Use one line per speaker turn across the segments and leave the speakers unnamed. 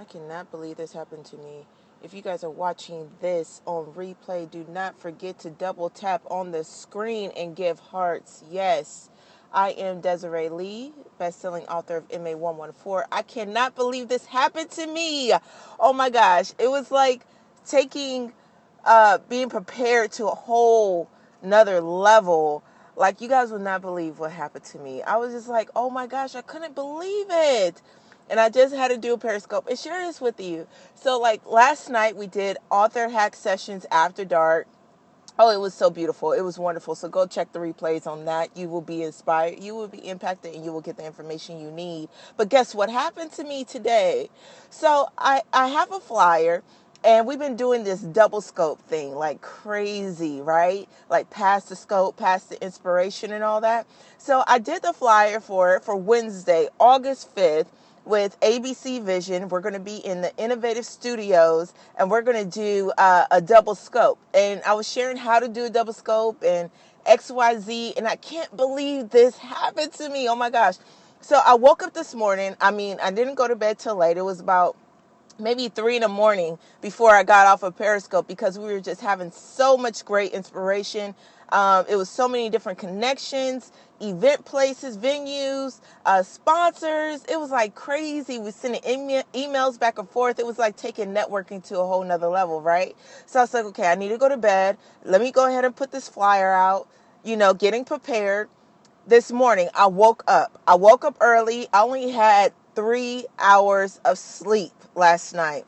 cannot believe this happened to me. If you guys are watching this on replay, do not forget to double tap on the screen and give hearts. Yes, I am Desiree Lee, best-selling author of MA114. I cannot believe this happened to me. Oh my gosh. It was like taking, being prepared to a whole another level. Like, you guys would not believe what happened to me. I was just like, oh my gosh, I couldn't believe it. And I just had to do a Periscope and share this with you. So, like, last night we did author hack sessions after dark. Oh, it was so beautiful. It was wonderful. So go check the replays on that. You will be inspired. You will be impacted, and you will get the information you need. But guess what happened to me today? So I have a flyer, and we've been doing this double scope thing like crazy, right? Like past the scope, past the inspiration and all that. So I did the flyer for Wednesday, August 5th. With ABC Vision. We're going to be in the Innovative Studios, and we're going to do a double scope. And I was sharing how to do a double scope and XYZ, and I can't believe this happened to me. Oh my gosh. So I woke up this morning. I didn't go to bed till late. It was about maybe 3 in the morning before I got off of Periscope, because we were just having so much great inspiration. It was so many different connections, event places, venues, sponsors. It was like crazy. We sending emails back and forth. It was like taking networking to a whole nother level, right? So I was like, okay, I need to go to bed. Let me go ahead and put this flyer out, getting prepared. This morning, I woke up. I woke up early. I only had 3 hours of sleep last night.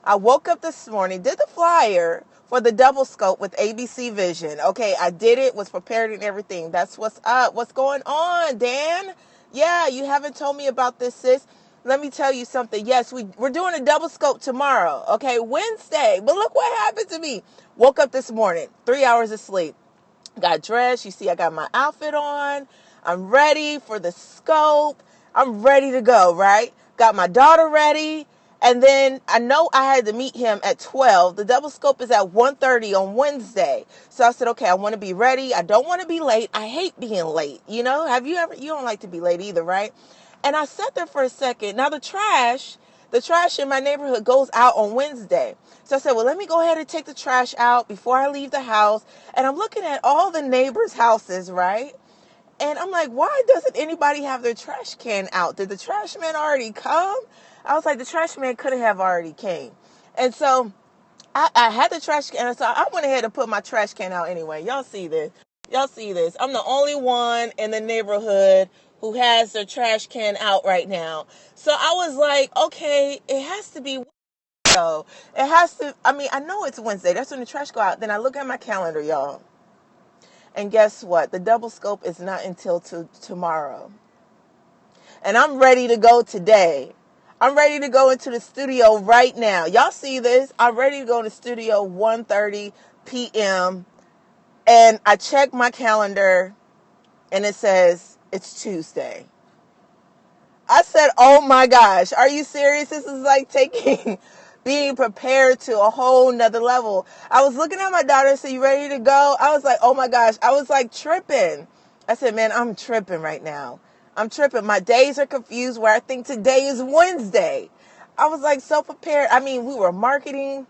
I woke up this morning, did the flyer for the double scope with ABC Vision. Okay, I did it, was prepared and everything. That's what's up. What's going on, Dan? Yeah, you haven't told me about this, sis. Let me tell you something. Yes, we're doing a double scope tomorrow. Okay, Wednesday. But look what happened to me. Woke up this morning, 3 hours of sleep. Got dressed. You see, I got my outfit on. I'm ready for the scope. I'm ready to go, right? Got my daughter ready. And then I know I had to meet him at 12. The double scope is at 1:30 on Wednesday. So I said, okay, I want to be ready. I don't want to be late. I hate being late. You don't like to be late either, right? And I sat there for a second. Now the trash in my neighborhood goes out on Wednesday. So I said, well, let me go ahead and take the trash out before I leave the house. And I'm looking at all the neighbors' houses, right? And I'm like, why doesn't anybody have their trash can out? Did the trash man already come? I was like, the trash man could have already came. And so I had the trash can. So I went ahead and put my trash can out anyway. Y'all see this. I'm the only one in the neighborhood who has their trash can out right now. So I was like, okay, it has to be. So it has to, I know it's Wednesday. That's when the trash go out. Then I look at my calendar, y'all. And guess what? The double scope is not until tomorrow. And I'm ready to go today. I'm ready to go into the studio right now. Y'all see this? I'm ready to go to the studio 1:30 p.m. And I check my calendar and it says it's Tuesday. I said, oh my gosh, are you serious? This is like being prepared to a whole nother level. I was looking at my daughter and said, you ready to go? I was like, oh my gosh. I was like tripping. I said, man, I'm tripping right now. I'm tripping. My days are confused where I think today is Wednesday. I was like so prepared. We were marketing.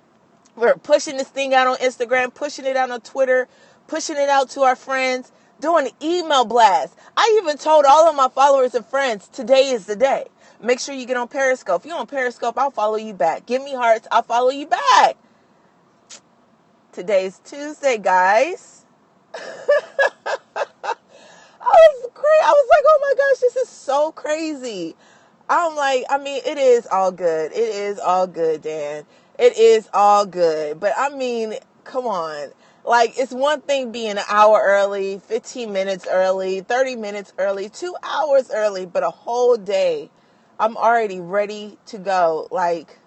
We were pushing this thing out on Instagram, pushing it out on Twitter, pushing it out to our friends, doing email blasts. I even told all of my followers and friends, today is the day. Make sure you get on Periscope. If you're on Periscope, I'll follow you back. Give me hearts. I'll follow you back. Today's Tuesday, guys. I was like, oh my gosh, this is so crazy. I'm like, it is all good. It is all good, Dan. It is all good. But come on. Like, it's one thing being an hour early, 15 minutes early, 30 minutes early, 2 hours early, but a whole day. I'm already ready to go. Like,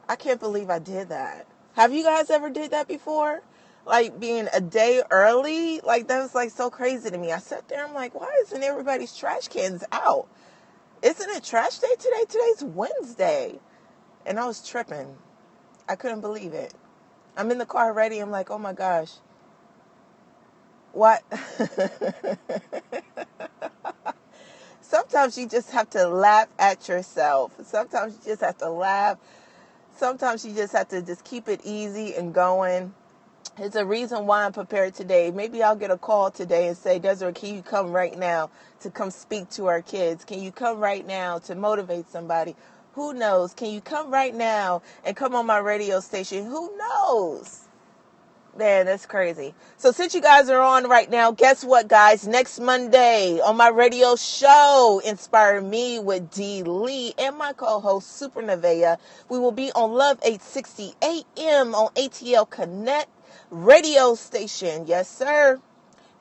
I can't believe I did that. Have you guys ever did that before? Like, being a day early? Like, that was like so crazy to me. I sat there, I'm like, why isn't everybody's trash cans out? Isn't it trash day today? Today's Wednesday. And I was tripping. I couldn't believe it. I'm in the car ready. I'm like, oh my gosh. What? Sometimes you just have to laugh at yourself. Sometimes you just have to laugh Sometimes you just have to just keep it easy and going. It's a reason why I'm prepared today. Maybe I'll get a call today and say, Desiree, can you come right now to come speak to our kids? Can you come right now to motivate somebody? Who knows? Can you come right now and come on my radio station? Who knows? Man, that's crazy. So since you guys are on right now, guess what, guys? Next Monday on my radio show, Inspire Me with D. Lee and my co-host, Super Nevaeh, we will be on Love 860 AM on ATL Connect radio station. Yes, sir.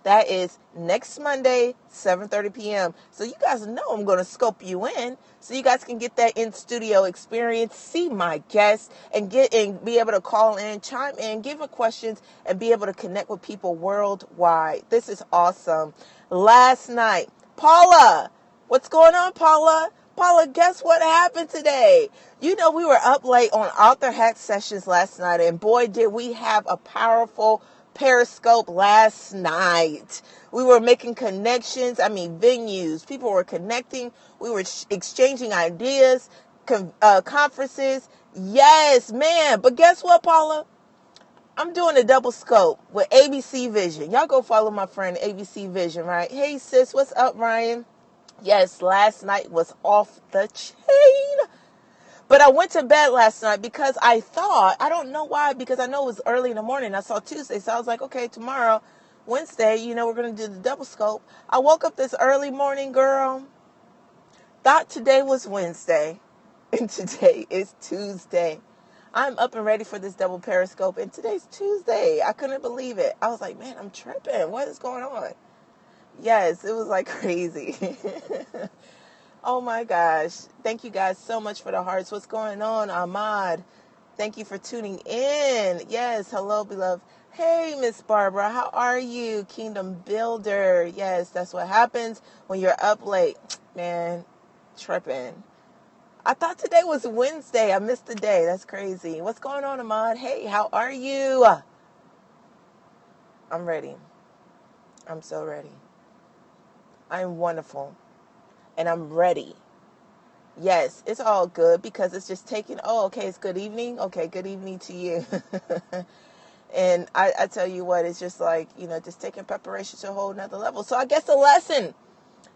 That is next Monday, 7:30 p.m. So you guys know I'm going to scope you in so you guys can get that in-studio experience, see my guests, and be able to call in, chime in, give her questions, and be able to connect with people worldwide. This is awesome. Last night, Paula, what's going on, Paula? Paula, guess what happened today? You know, we were up late on Author Hack Sessions last night, and boy, did we have a powerful Periscope last night. We were making connections. Venues. People were connecting. We were exchanging ideas, conferences. Yes, man. But guess what, Paula? I'm doing a double scope with ABC Vision. Y'all go follow my friend ABC Vision, right? Hey, sis, what's up, Ryan? Yes, last night was off the chain. But I went to bed last night because I thought, I don't know why, because I know it was early in the morning. I saw Tuesday, so I was like, okay, tomorrow, Wednesday, we're going to do the double scope. I woke up this early morning, girl, thought today was Wednesday, and today is Tuesday. I'm up and ready for this double Periscope, and today's Tuesday. I couldn't believe it. I was like, man, I'm tripping. What is going on? Yes, it was like crazy. Oh my gosh. Thank you guys so much for the hearts. What's going on, Ahmad? Thank you for tuning in. Yes, hello, beloved. Hey, Miss Barbara, how are you? Kingdom Builder. Yes, that's what happens when you're up late. Man, tripping. I thought today was Wednesday. I missed the day. That's crazy. What's going on, Ahmad? Hey, how are you? I'm ready. I'm so ready. I'm wonderful. And I'm ready. Yes, it's all good because it's just taking, it's good evening. Okay, good evening to you. And I tell you what, it's just like, just taking preparation to a whole nother level. So I guess a lesson.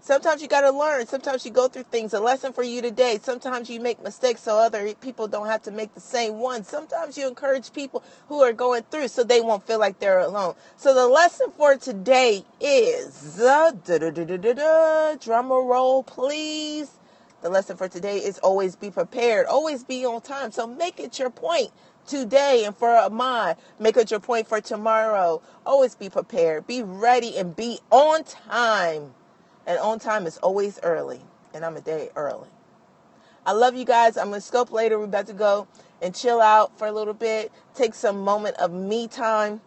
Sometimes you got to learn. Sometimes you go through things. A lesson for you today. Sometimes you make mistakes so other people don't have to make the same one. Sometimes you encourage people who are going through so they won't feel like they're alone. So the lesson for today is, drum roll, please. The lesson for today is always be prepared. Always be on time. So make it your point today and for a mind. Make it your point for tomorrow. Always be prepared. Be ready and be on time. And on time is always early. And I'm a day early. I love you guys. I'm going to scope later. We're about to go and chill out for a little bit. Take some moment of me time.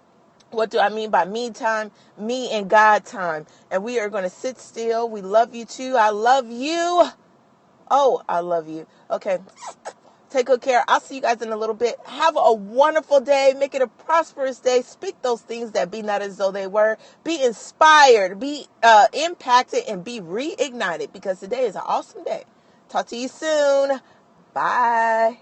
What do I mean by me time? Me and God time. And we are going to sit still. We love you too. I love you. Oh, I love you. Okay. Take good care. I'll see you guys in a little bit. Have a wonderful day. Make it a prosperous day. Speak those things that be not as though they were. Be inspired. Be impacted and be reignited because today is an awesome day. Talk to you soon. Bye.